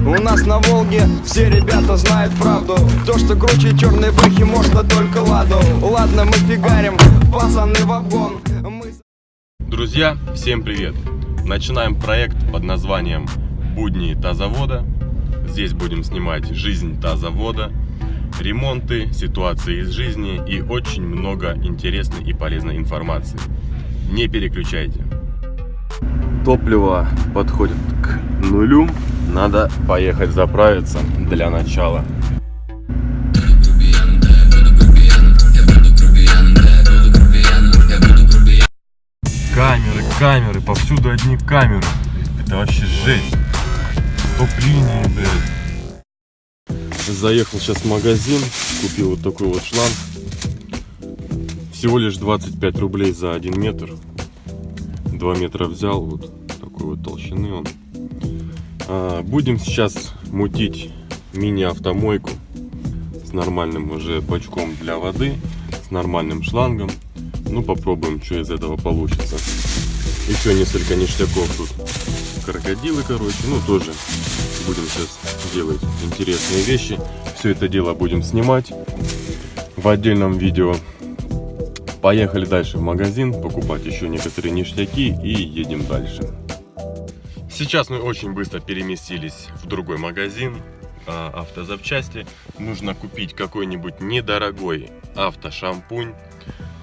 У нас на Волге все ребята знают правду. То, что круче черной бэхи, можно только ладу. Ладно, мы фигарим, пацаны в обгон. Друзья, всем привет! Начинаем проект под названием «Будни тазовода». Здесь будем снимать жизнь тазовода, ремонты, ситуации из жизни и очень много интересной и полезной информации. Не переключайте. Топливо подходит к нулю. Надо поехать заправиться для начала. Камеры, повсюду одни камеры. Это вообще жесть. Топ-линии, блядь. Заехал сейчас в магазин, купил вот такой вот шланг. Всего лишь 25 рублей за 1 метр. 2 метра взял, вот такой вот толщины он. Будем сейчас мутить мини-автомойку с нормальным уже бачком для воды, с нормальным шлангом. Ну, попробуем, что из этого получится. Еще несколько ништяков тут. Крокодилы, короче. Ну, тоже будем сейчас делать интересные вещи. Все это дело будем снимать в отдельном видео. Поехали дальше в магазин, покупать еще некоторые ништяки и едем дальше. Сейчас мы очень быстро переместились в другой магазин автозапчасти. Нужно купить какой-нибудь недорогой автошампунь.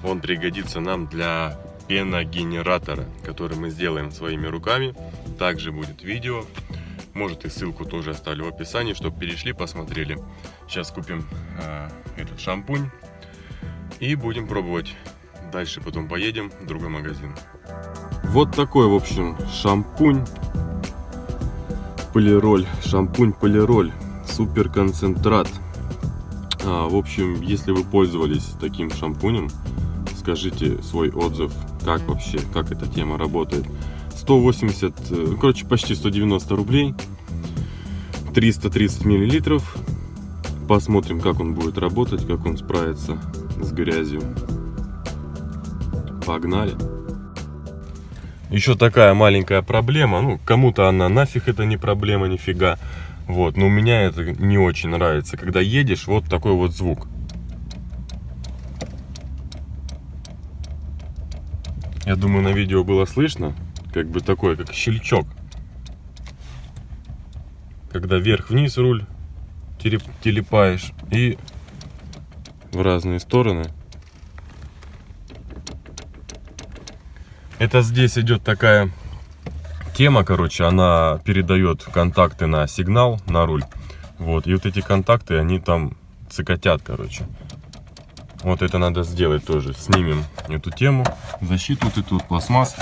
Он пригодится нам для пеногенератора, который мы сделаем своими руками. Также будет видео. Может, и ссылку тоже оставлю в описании, чтобы перешли, посмотрели. Сейчас купим этот шампунь и будем пробовать. Дальше потом поедем в другой магазин. Вот такой, в общем, шампунь Полироль. Шампунь Полироль. Супер концентрат. В общем, если вы пользовались таким шампунем, скажите свой отзыв, как вообще, как эта тема работает. 180, короче, почти 190 рублей, 330 миллилитров. Посмотрим, как он будет работать, как он справится с грязью. Погнали. Еще такая маленькая проблема, ну, кому-то она нафиг это не проблема, нифига. Вот, но у меня это не очень нравится, когда едешь, вот такой вот звук. Я думаю, на видео было слышно, как бы такой, как щелчок. Когда вверх-вниз руль телепаешь и в разные стороны. Это здесь идет такая тема, короче, она передает контакты на сигнал, на руль. Вот, и вот эти контакты, они там цикотят, короче. Вот это надо сделать тоже. Снимем эту тему, защиту вот эту пластмасс.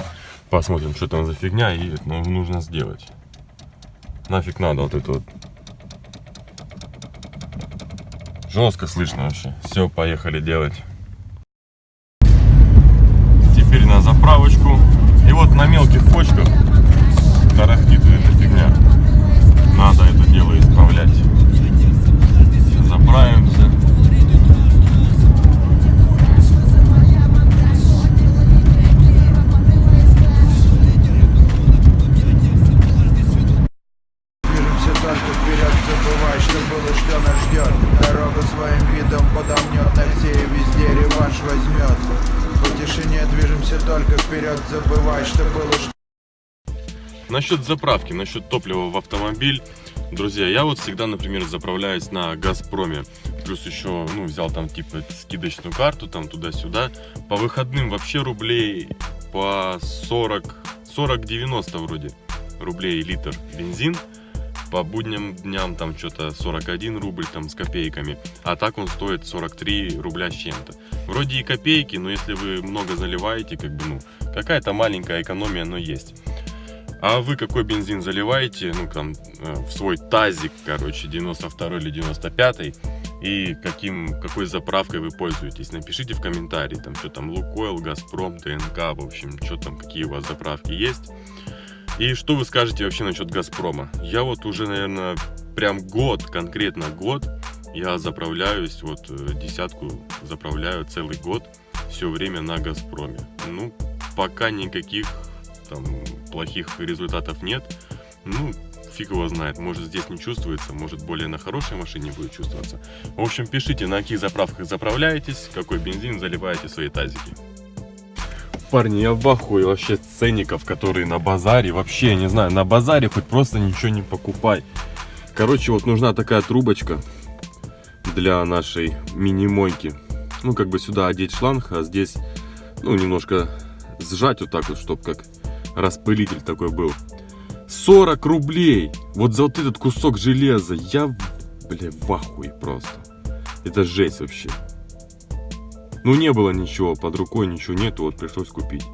Посмотрим, что там за фигня, и это нужно сделать. Нафиг надо вот это вот. Жестко слышно вообще. Все, поехали делать. Теперь на заправочку. И вот на мелких почках тарахтит эта фигня. Надо это дело исправлять. Заправимся. Насчет заправки, насчет топлива в автомобиль, друзья, я вот всегда, например, заправляюсь на Газпроме. Плюс еще, ну, взял там типа скидочную карту, там туда-сюда. По выходным вообще рублей по 40-90 вроде рублей литр бензин. По будним дням там что-то 41 рубль там с копейками. А так он стоит 43 рубля с чем-то. Вроде и копейки, но если вы много заливаете, как бы, ну, какая-то маленькая экономия, но есть. А вы какой бензин заливаете, ну, там, в свой тазик, короче, 92 или 95, и какой заправкой вы пользуетесь? Напишите в комментарии, там, что там, Лукойл, Газпром, ТНК, в общем, что там, какие у вас заправки есть. И что вы скажете вообще насчет Газпрома? Я вот уже, наверное, прям год, конкретно год, я заправляюсь, вот, десятку заправляю целый год, все время на Газпроме. Ну, пока никаких там плохих результатов нет. Ну, фиг его знает. Может здесь не чувствуется, может более на хорошей машине будет чувствоваться. В общем, пишите, на каких заправках заправляетесь, какой бензин заливаете в свои тазики. Парни, я в ахуе вообще с ценников, которые на базаре. Вообще, я не знаю, на базаре хоть просто ничего не покупай. Короче, вот нужна такая трубочка для нашей мини-мойки. Ну, как бы сюда одеть шланг, а здесь, ну, немножко сжать вот так вот, чтобы как распылитель такой был. 40 рублей! Вот за вот этот кусок железа. Я, бля, в ахуе просто. Это жесть вообще. Ну, не было ничего, под рукой ничего нету, вот пришлось купить.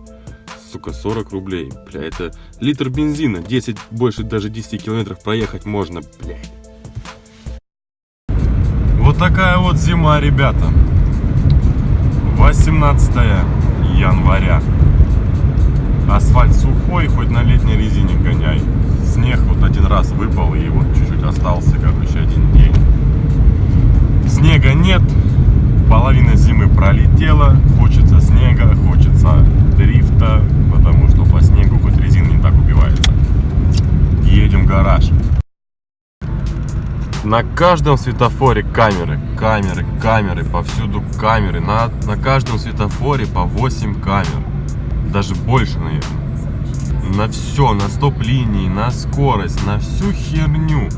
Сука, 40 рублей. Бля, это литр бензина, 10, больше даже 10 километров проехать можно, блядь. Вот такая вот зима, ребята. 18 января. Асфальт сухой, хоть на летней резине гоняй. Снег вот один раз выпал и вот чуть-чуть остался, короче, один день. Снега нет. Половина зимы пролетела, хочется снега, хочется дрифта, потому что по снегу хоть резина не так убивается. Едем в гараж. На каждом светофоре камеры, повсюду камеры. На каждом светофоре по 8 камер, даже больше, наверное. На все, на стоп-линии, на скорость, на всю херню.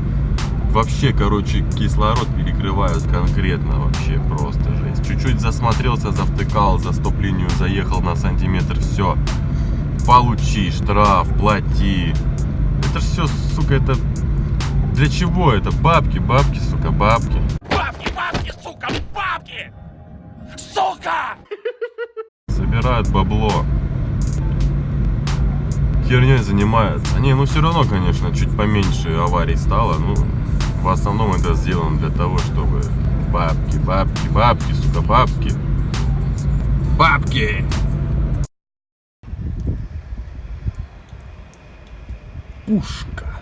Вообще, короче, кислород перекрывают конкретно, вообще просто жесть. Чуть-чуть засмотрелся, завтыкал, за стоп-линию заехал на сантиметр, все. Получи штраф, плати. Это ж все, сука, это... Для чего это? Бабки, бабки, сука, бабки. Бабки, бабки, сука, бабки! Сука! Собирают бабло. Херней занимаются. Не, ну все равно, конечно, чуть поменьше аварий стало, ну... В основном это сделано для того, чтобы бабки, бабки, бабки, сука, бабки. Бабки! Пушка.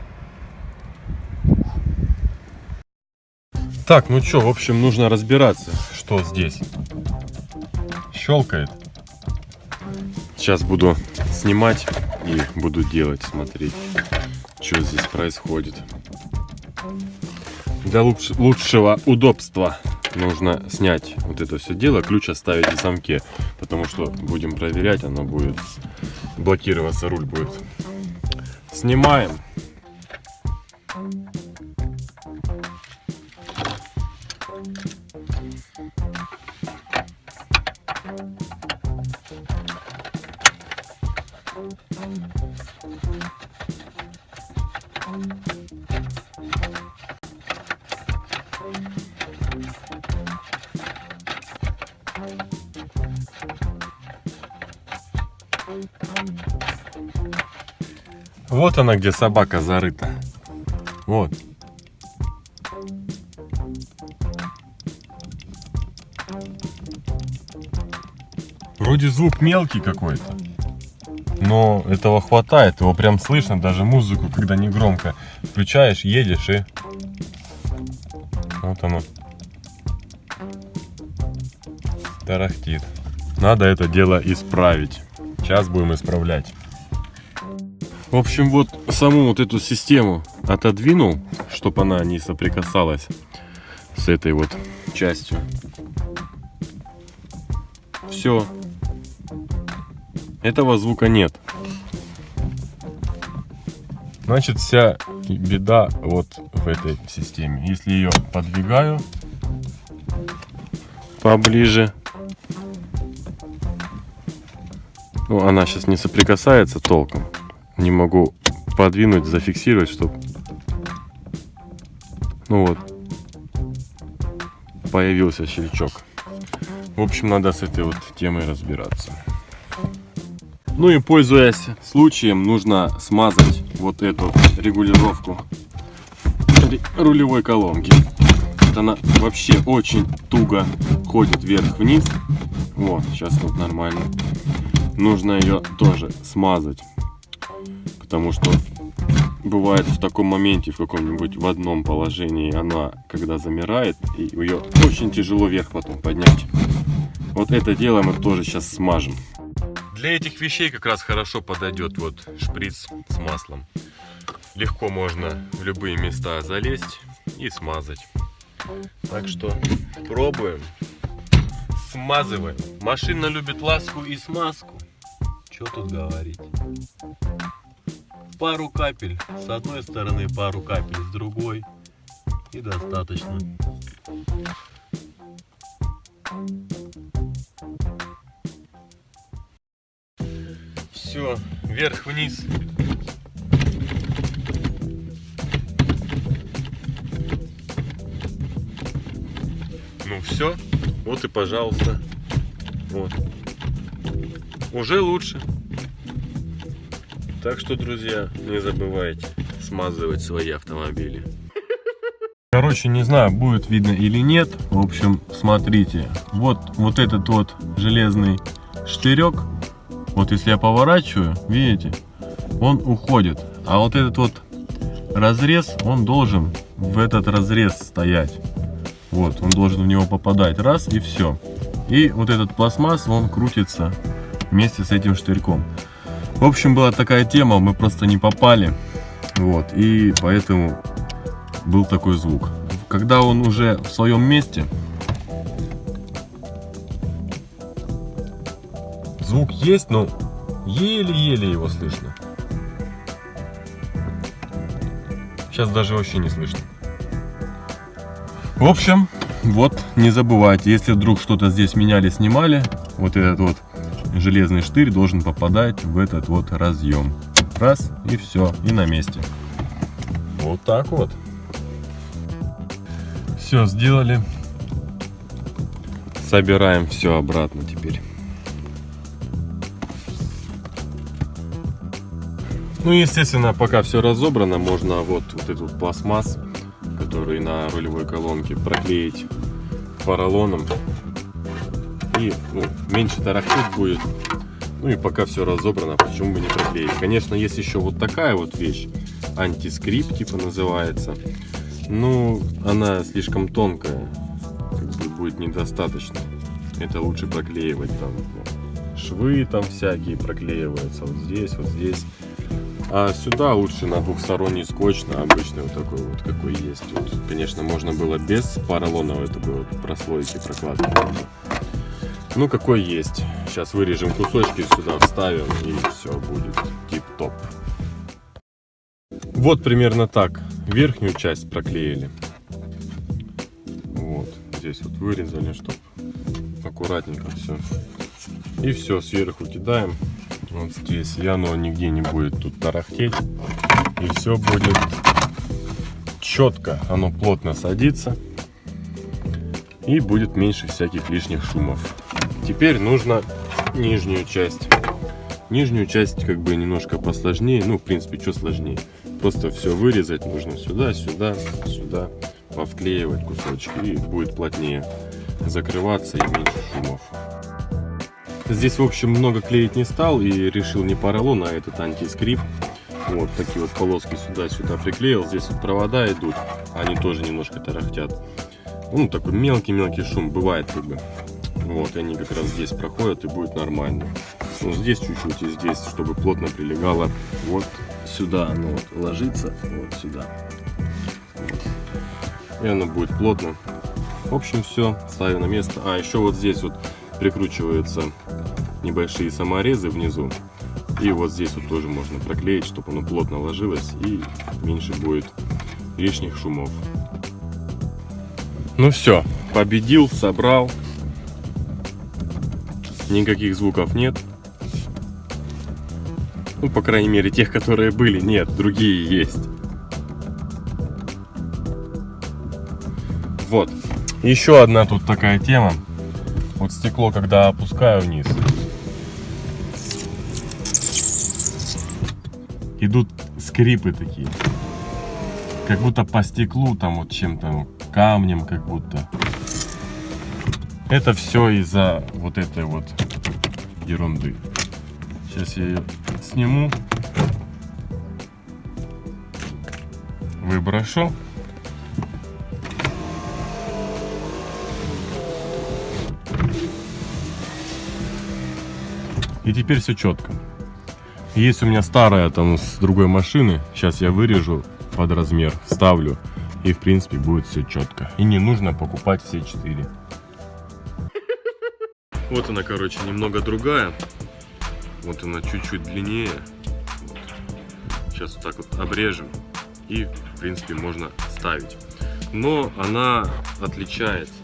Так, ну что, в общем, нужно разбираться, что здесь. Щелкает. Сейчас буду снимать и буду делать, смотреть, что здесь происходит. Для лучшего удобства нужно снять вот это все дело, ключ оставить в замке, потому что будем проверять, оно будет блокироваться, руль будет. Снимаем. Вот она, где собака зарыта. Вот. Вроде звук мелкий какой-то, но этого хватает, его прям слышно, даже музыку, когда не громко включаешь, едешь и... Вот оно. Тарахтит. Надо это дело исправить. Сейчас будем исправлять. В общем, вот саму вот эту систему отодвинул, чтобы она не соприкасалась с этой вот частью. Все. Этого звука нет. Значит, вся беда вот в этой системе. Если ее подвигаю поближе, ну, она сейчас не соприкасается толком. Не могу подвинуть, зафиксировать, чтобы, ну вот, появился щелчок. В общем, надо с этой вот темой разбираться. Ну и пользуясь случаем, нужно смазать вот эту регулировку рулевой колонки. Вот она вообще очень туго ходит вверх-вниз. Вот, сейчас вот нормально. Нужно ее тоже смазать. Потому что бывает в таком моменте, в каком-нибудь в одном положении, она когда замирает, и ее очень тяжело вверх потом поднять. Вот это дело мы тоже сейчас смажем. Для этих вещей как раз хорошо подойдет вот шприц с маслом. легко можно в любые места залезть и смазать. Так что пробуем, смазываем. Машина любит ласку и смазку. Что тут говорить? Пару капель с одной стороны, пару капель с другой. И достаточно. Все, вверх-вниз. Ну все, вот и пожалуйста. Вот. Уже лучше. Так что, друзья, не забывайте смазывать свои автомобили. Короче, не знаю, будет видно или нет. В общем, смотрите. Вот этот вот железный штырек. Вот если я поворачиваю, видите, он уходит. А вот этот вот разрез, он должен в этот разрез стоять. Вот, он должен в него попадать. Раз, и все. И вот этот пластмасс, он крутится вместе с этим штырьком. В общем, была такая тема, мы просто не попали. Вот, и поэтому был такой звук. Когда он уже в своем месте, звук есть, но еле-еле его слышно. Сейчас даже вообще не слышно. В общем, вот, не забывайте, если вдруг что-то здесь меняли, снимали, вот этот вот железный штырь должен попадать в этот вот разъем. Раз, и все, и на месте. Вот так вот. Все сделали. Собираем все обратно теперь. Ну, естественно, пока все разобрано, можно вот этот пластмасс, который на рулевой колонке, проклеить поролоном. И меньше тарахтеть будет. Ну и пока все разобрано, почему бы не проклеить. Конечно, есть еще вот такая вот вещь, антискрип типа называется. Ну, она слишком тонкая, как бы будет недостаточно. Это лучше проклеивать там. Швы там всякие проклеиваются вот здесь, вот здесь. А сюда лучше на двухсторонний скотч, на обычный вот такой вот, какой есть. Вот, конечно, можно было без поролоновой такой вот прослойки прокладки. Ну, какой есть. Сейчас вырежем кусочки, сюда вставим, и все будет тип-топ. Вот примерно так. Верхнюю часть проклеили. Вот. Здесь вот вырезали, чтобы аккуратненько все. И все, сверху кидаем. Вот здесь. И оно нигде не будет тут тарахтеть. И все будет четко. Оно плотно садится. И будет меньше всяких лишних шумов. Теперь нужно нижнюю часть. Нижнюю часть как бы немножко посложнее. Ну, в принципе, что сложнее? Просто все вырезать нужно сюда, сюда, сюда. Повклеивать кусочки. И будет плотнее закрываться и меньше шумов. Здесь, в общем, много клеить не стал. И решил не поролон, а этот антискрип. Вот такие вот полоски сюда-сюда приклеил. Здесь вот провода идут. Они тоже немножко тарахтят. Ну, такой мелкий-мелкий шум бывает как бы. Вот, и они как раз здесь проходят, и будет нормально. Ну, здесь чуть-чуть, и здесь, чтобы плотно прилегало вот сюда. Оно вот ложится, вот сюда. Вот. И оно будет плотно. В общем, все, ставим на место. А, еще вот здесь вот прикручиваются небольшие саморезы внизу. И вот здесь вот тоже можно проклеить, чтобы оно плотно ложилось, и меньше будет лишних шумов. Ну все, победил, собрал. Никаких звуков нет. Ну, по крайней мере, тех, которые были, нет, другие есть. Вот. Еще одна тут такая тема. Вот стекло, когда опускаю вниз, идут скрипы такие. Как будто по стеклу там вот чем-то, камнем как будто. Это все из-за вот этой вот ерунды. Сейчас я ее сниму, выброшу. И теперь все четко. Есть у меня старая там с другой машины. Сейчас я вырежу под размер, вставлю. И в принципе будет все четко. И не нужно покупать все 4. Вот она, короче, немного другая. Вот она чуть-чуть длиннее. Вот. Сейчас вот так вот обрежем. И в принципе можно ставить. Но она отличается.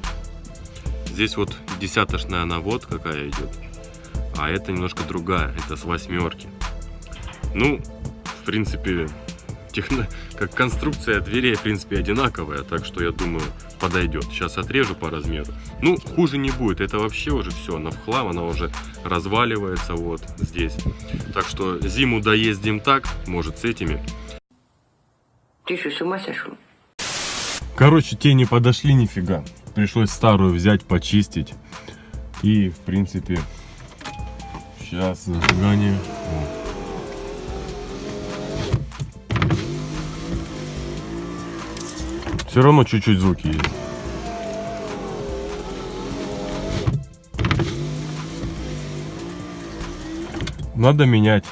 Здесь вот десяточная навод какая идет. А это немножко другая. Это с 8. Ну, в принципе, как конструкция дверей, в принципе, одинаковая, так что я думаю, подойдет. Сейчас отрежу по размеру. Ну, хуже не будет. Это вообще уже все, она в хлам, она уже разваливается вот здесь. Так что зиму доездим так, может, с этими. Ты что, с ума сошел? Короче, те не подошли нифига. Пришлось старую взять, почистить. И, в принципе, сейчас зажигание. Все равно чуть-чуть звуки есть. Надо менять.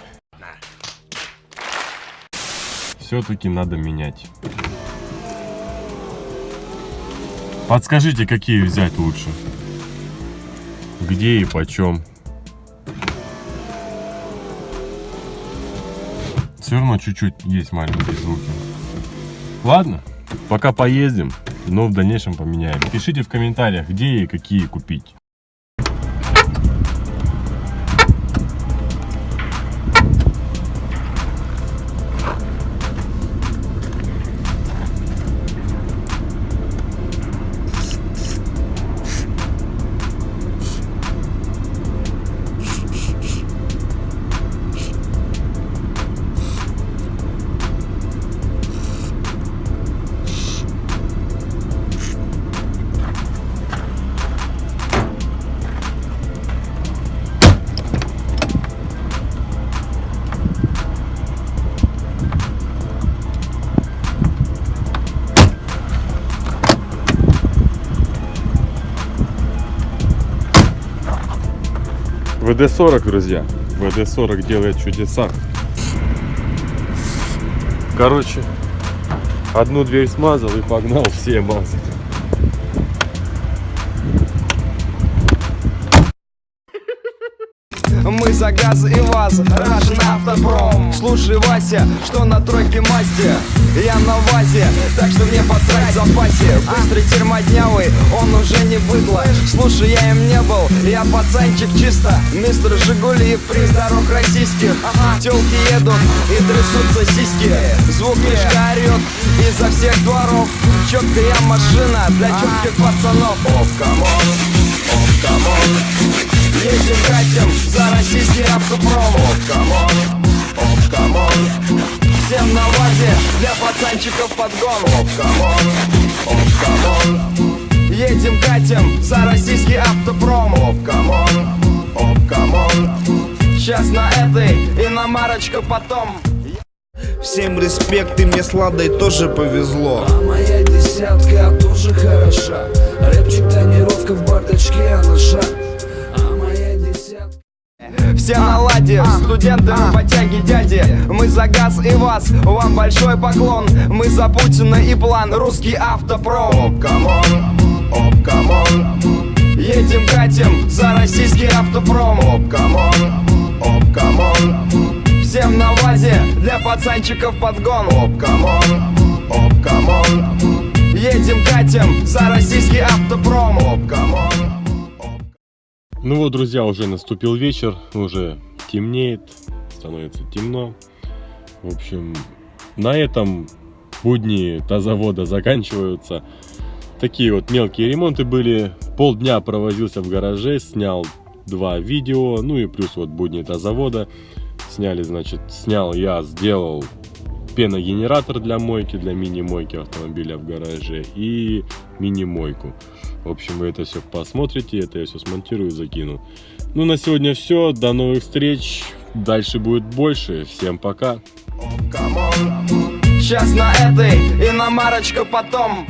Все-таки надо менять. Подскажите, какие взять лучше? Где и почем? Все равно чуть-чуть есть маленькие звуки. Ладно. Пока поездим, но в дальнейшем поменяем. Пишите в комментариях, где и какие купить. ВД-40, друзья. ВД-40 делает чудеса. Короче, одну дверь смазал и погнал все мазать. Мы за газ и ВАЗ, Russian Автопром. Слушай, Вася, что на тройке масти? Я на ВАЗе, так что мне посрать в запасе. Быстрый термоднявый, он уже не быдло. Слушай, я им не был, я пацанчик чисто. Мистер Жигули, приз дорог российских. Тёлки едут и трясутся сиськи. Звук мешка орёт изо всех дворов. Чёткая машина для чётких пацанов. Оп, камон, оп, камон. Едем, катим за российский автопром. Оп, камон, оп, камон. Всем на ВАЗе, для пацанчиков подгон. Оп, камон, оп, камон. Едем, катим за российский автопром. Оп, камон, оп, камон. Сейчас на этой иномарочка потом. Всем респект, и мне с Ладой тоже повезло. А моя десятка тоже хороша. Рэпчик, тонировка в бардачке, а наша. А моя десятка. Все на ладе, студенты, потяги дяди. Мы за газ и ВАЗ, вам большой поклон. Мы за Путина и план, русский автопром. Оп, камон, оп, камон. Едем, катим за российский автопром. Оп, камон, оп, камон. Всем на ВАЗе, для пацанчиков подгон. Оп, камон, оп, камон. Едем, катим за российский автопром. Оп, камон. Ну вот, друзья, уже наступил вечер, уже темнеет, становится темно. В общем, на этом будни тазовода заканчиваются. Такие вот мелкие ремонты были. Полдня провозился в гараже, снял 2 видео, ну и плюс вот будни тазовода. Сняли, значит, сделал пеногенератор для мойки, для мини-мойки автомобиля в гараже и мини-мойку. В общем, вы это все посмотрите, это я все смонтирую и закину. Ну, на сегодня все, до новых встреч, дальше будет больше, всем пока. Сейчас на этой иномарочка потом.